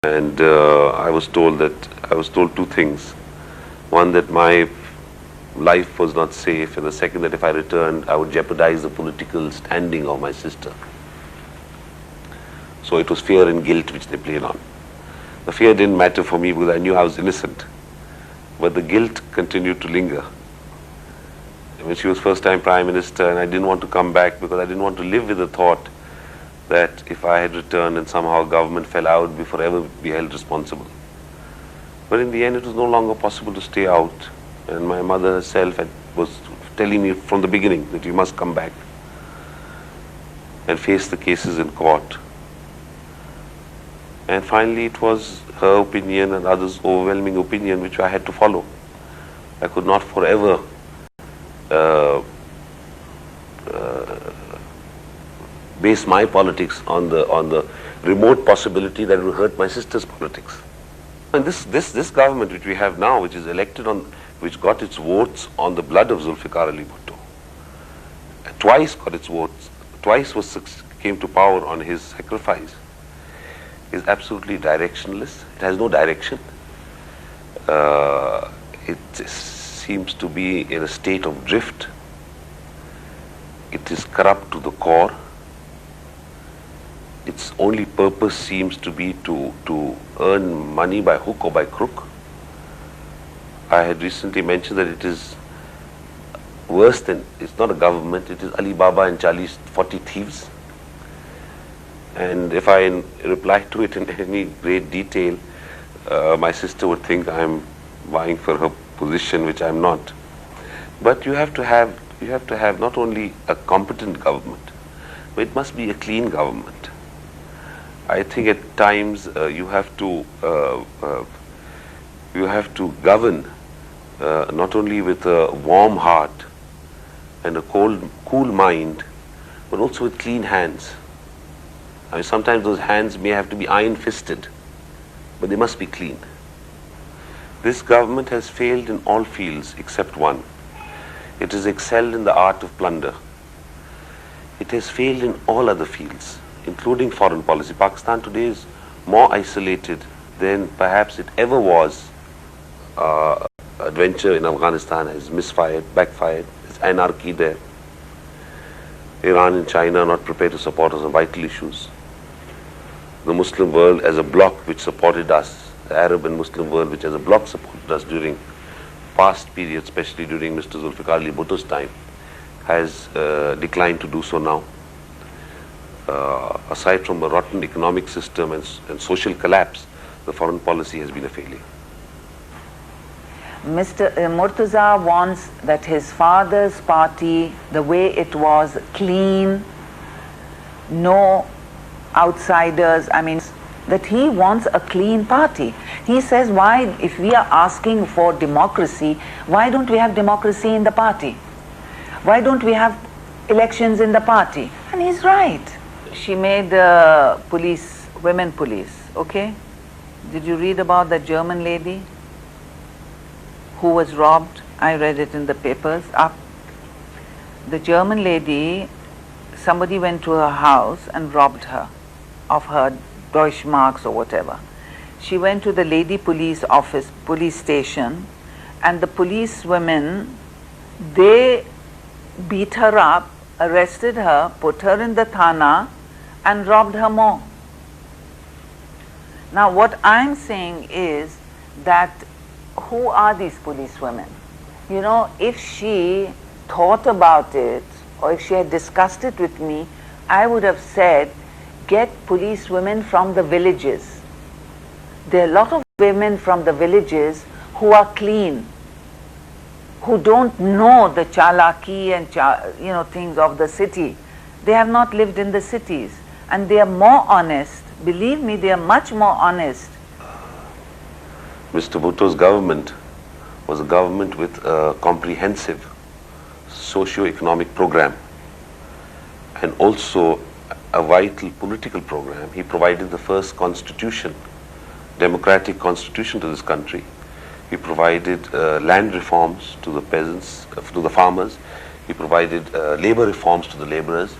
And I was told two things. One, that my life was not safe, and the second, that if I returned, I would jeopardize the political standing of my sister. So it was fear and guilt which they played on. The fear didn't matter for me because I knew I was innocent, but the guilt continued to linger. When she was first time Prime Minister, and I didn't want to come back because I didn't want to live with the thought that if I had returned and somehow government fell out, we forever be held responsible. But in the end, it was no longer possible to stay out, and my mother herself was telling me from the beginning that you must come back and face the cases in court. And finally, it was her opinion and others' overwhelming opinion which I had to follow. I could not forever base my politics on the remote possibility that it will hurt my sister's politics. And this government which we have now, which is elected on, which got its votes on the blood of Zulfiqar Ali Bhutto, twice got its votes, twice came to power on his sacrifice, is absolutely directionless. It has no direction. It seems to be in a state of drift. It is corrupt to the core. Its only purpose seems to be to earn money by hook or by crook. I had recently mentioned that it is worse than, it's not a government, it is Ali Baba and 40 thieves. And if I reply to it in any great detail, my sister would think I'm vying for her position, which I'm not. But you have to have not only a competent government, but it must be a clean government. I think at times you have to govern not only with a warm heart and a cool mind, but also with clean hands. I mean, sometimes those hands may have to be iron-fisted, but they must be clean. This government has failed in all fields except one. It has excelled in the art of plunder. It has failed in all other fields, including foreign policy. Pakistan today is more isolated than perhaps it ever was. Adventure in Afghanistan has misfired, backfired. There's anarchy there. Iran and China are not prepared to support us on vital issues. The Muslim world as a bloc which supported us, the Arab and Muslim world which as a bloc supported us during past periods, especially during Mr. Zulfiqar Ali Bhutto's time, has declined to do so now. Aside from a rotten economic system and social collapse, the foreign policy has been a failure. Mr. Murtaza wants that his father's party, the way it was, clean, no outsiders, I mean, that he wants a clean party. He says, why, if we are asking for democracy, why don't we have democracy in the party? Why don't we have elections in the party? And he's right. She made police, women police, okay? Did you read about that German lady who was robbed? I read it in the papers. The German lady, somebody went to her house and robbed her of her Deutschmarks or whatever. She went to the lady police office, police station, and the police women, they beat her up, arrested her, put her in the thana, and robbed her more. Now what I'm saying is that who are these police women? You know, if she thought about it, or if she had discussed it with me, I would have said, get police women from the villages. There are a lot of women from the villages who are clean, who don't know the chalaki and things of the city. They have not lived in the cities, and they are more honest. Believe me, they are much more honest. Mr. Bhutto's government was a government with a comprehensive socio-economic program and also a vital political program. He provided the first constitution, democratic constitution to this country. He provided land reforms to the peasants, to the farmers. He provided labor reforms to the laborers.